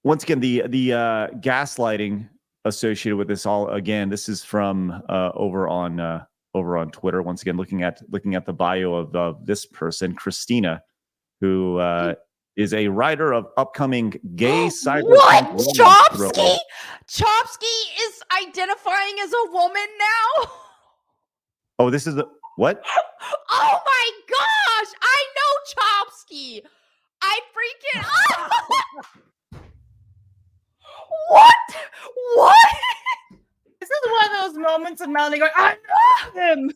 once again, the gaslighting associated with this all, again, this is from over on Twitter. Once again, looking at the bio of this person, Christina, who is a writer of upcoming gay cyberpunk. What? Chomsky? Chomsky is identifying as a woman now? Oh, this is the what? Oh my gosh! I know Chomsky. I freaking What? This is one of those moments of Melonie going, I know him.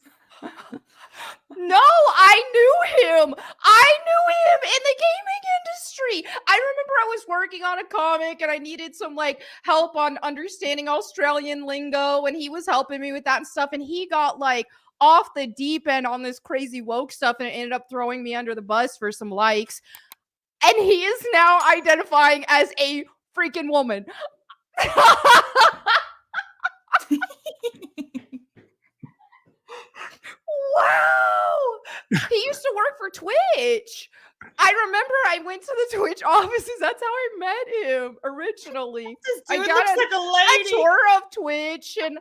No, I knew him. I knew him in the gaming industry. I remember I was working on a comic and I needed some like help on understanding Australian lingo, and he was helping me with that and stuff. And he got like off the deep end on this crazy woke stuff, and it ended up throwing me under the bus for some likes. And he is now identifying as a freaking woman. Wow! He used to work for Twitch. I remember I went to the Twitch offices. That's how I met him originally. I got a tour of Twitch, and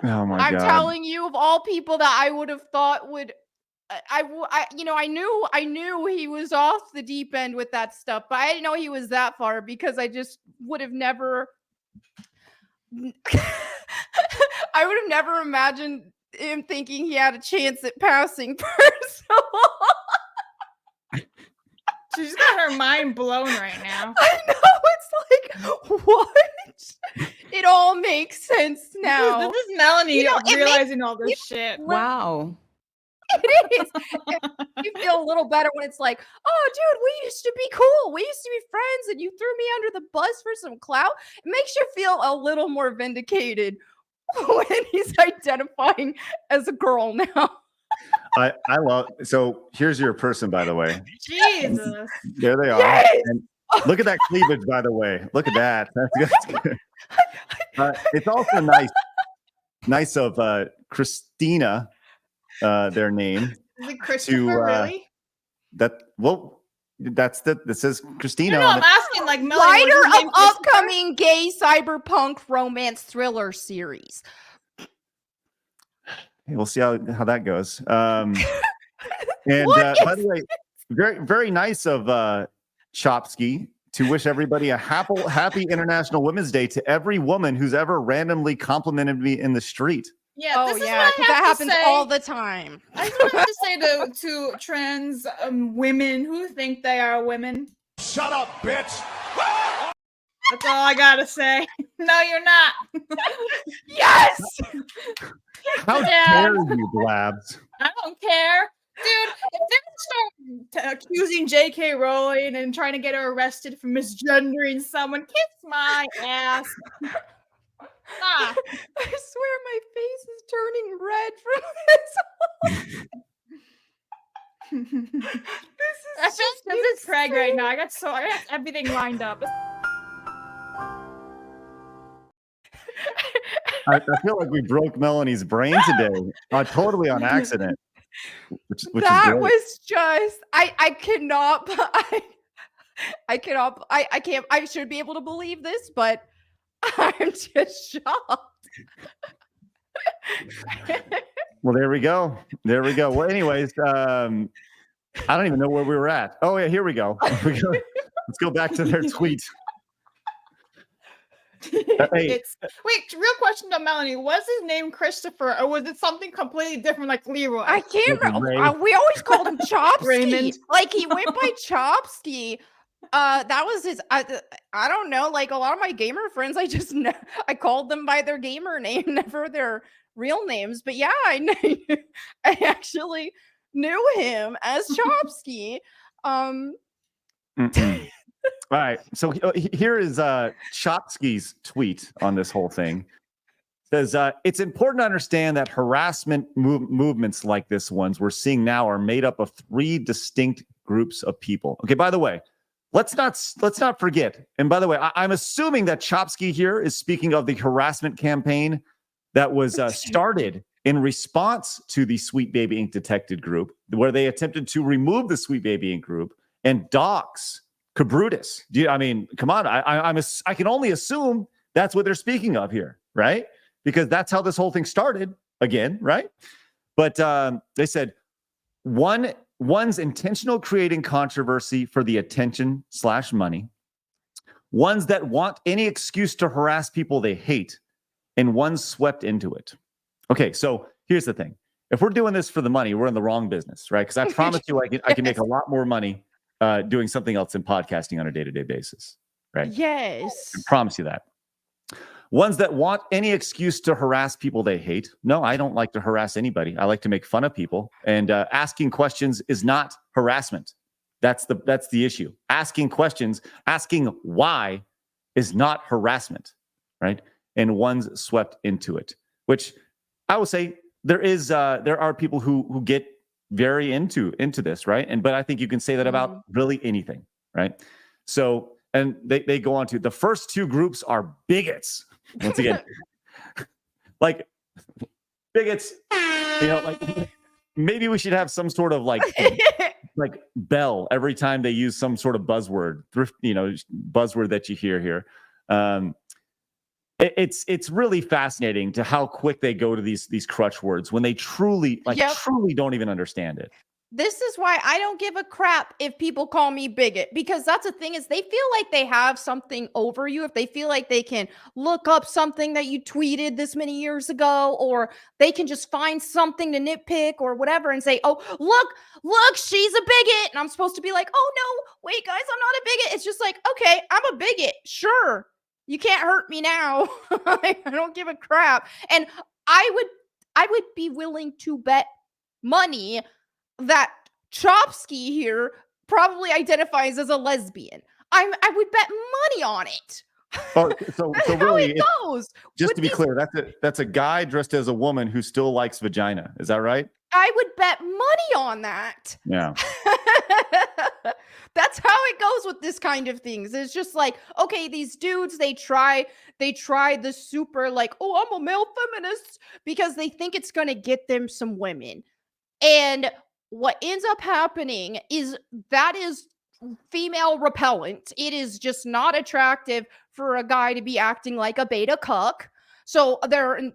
oh my I'm God. telling you, of all people that I would have thought would, I knew he was off the deep end with that stuff, but I didn't know he was that far because I just would have never. I would have never imagined him thinking he had a chance at passing personal. She's got her mind blown right now. I know, it's like, what? It all makes sense now. This is Melonie realizing all this shit. Wow. It is. You feel a little better when it's like, oh, dude, we used to be cool. We used to be friends, and you threw me under the bus for some clout. It makes you feel a little more vindicated when he's identifying as a girl now. I love. So here's your person, by the way. Jesus. There they are. Yes! And look at that cleavage, by the way. Look at that. That's good. It's also nice of Christina. Their name. Is it Christopher, really? This is Christina. No, I'm asking like Melonie, writer of upcoming gay cyberpunk romance thriller series. Hey, we'll see how that goes. And by the way, very, very nice of Chomsky to wish everybody a happy International Women's Day to every woman who's ever randomly complimented me in the street. Yeah, this is what I have that happens to say. all the time. I just wanted to say to trans women who think they are women. Shut up, bitch! That's all I gotta say. No, you're not. Yes! How dare you, Blabs? I don't care. Dude, if they start accusing J.K. Rowling and trying to get her arrested for misgendering someone, kiss my ass. I swear my face is turning red from this. This is Craig right now. I got everything lined up. I feel like we broke Melonie's brain today, totally on accident. Which that was just I cannot. I should be able to believe this, but I'm just shocked. Well, there we go. Well, anyways, I don't even know where we were at. Oh yeah, here we go. Let's go back to their tweet. Wait, real question to Melonie. Was his name Christopher, or was it something completely different like Leroy? I can't remember. We always called him Chomsky. Raymond. Like he went by Chomsky. That was his. I don't know. Like a lot of my gamer friends, I called them by their gamer name, never their real names. But yeah, I actually knew him as Chomsky. All right. So here is Chomsky's tweet on this whole thing. It says, it's important to understand that harassment movements like this ones we're seeing now are made up of three distinct groups of people. Okay, by the way, let's not forget. And by the way, I'm assuming that Chomsky here is speaking of the harassment campaign that was started in response to the Sweet Baby Inc. detected group, where they attempted to remove the Sweet Baby Inc. group and dox Cabrutus. I mean, come on. I can only assume that's what they're speaking of here, right? Because that's how this whole thing started again, right? But they said one's intentional creating controversy for the attention/money, ones that want any excuse to harass people they hate, and one's swept into it. Okay, so here's the thing. If we're doing this for the money, we're in the wrong business, right? Because I promise you I can make a lot more money doing something else than podcasting on a day-to-day basis, right? Yes. I promise you that. Ones that want any excuse to harass people they hate. No, I don't like to harass anybody. I like to make fun of people. And asking questions is not harassment. That's the issue. Asking questions, asking why is not harassment, right? And one's swept into it, which I will say there are people who get very into this, right? But I think you can say that about really anything, right? So, and they go on to the first two groups are bigots. Once again, like bigots, like maybe we should have some sort of like bell every time they use some sort of buzzword, buzzword that you hear here. It's really fascinating to how quick they go to these crutch words when they truly don't even understand it. This is why I don't give a crap if people call me bigot, because that's the thing is they feel like they have something over you. If they feel like they can look up something that you tweeted this many years ago, or they can just find something to nitpick or whatever and say, oh, look, she's a bigot. And I'm supposed to be like, oh no, wait guys, I'm not a bigot. It's just like, okay, I'm a bigot. Sure. You can't hurt me now. I don't give a crap. And I would be willing to bet money that Chopsky here probably identifies as a lesbian. I would bet money on it. Oh, so really, it goes. Just to be clear, that's a guy dressed as a woman who still likes vagina. Is that right? I would bet money on that. Yeah. That's how it goes with this kind of things. It's just like, okay, these dudes, they try the super like, oh, I'm a male feminist because they think it's going to get them some women. And what ends up happening is that is female repellent. It is just not attractive for a guy to be acting like a beta cuck. So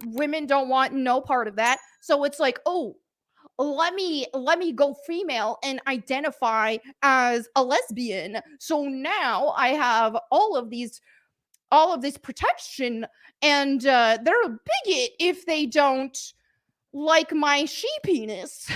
women don't want no part of that. So it's like, oh, let me go female and identify as a lesbian. So now I have all of this protection, and they're a bigot if they don't like my she penis.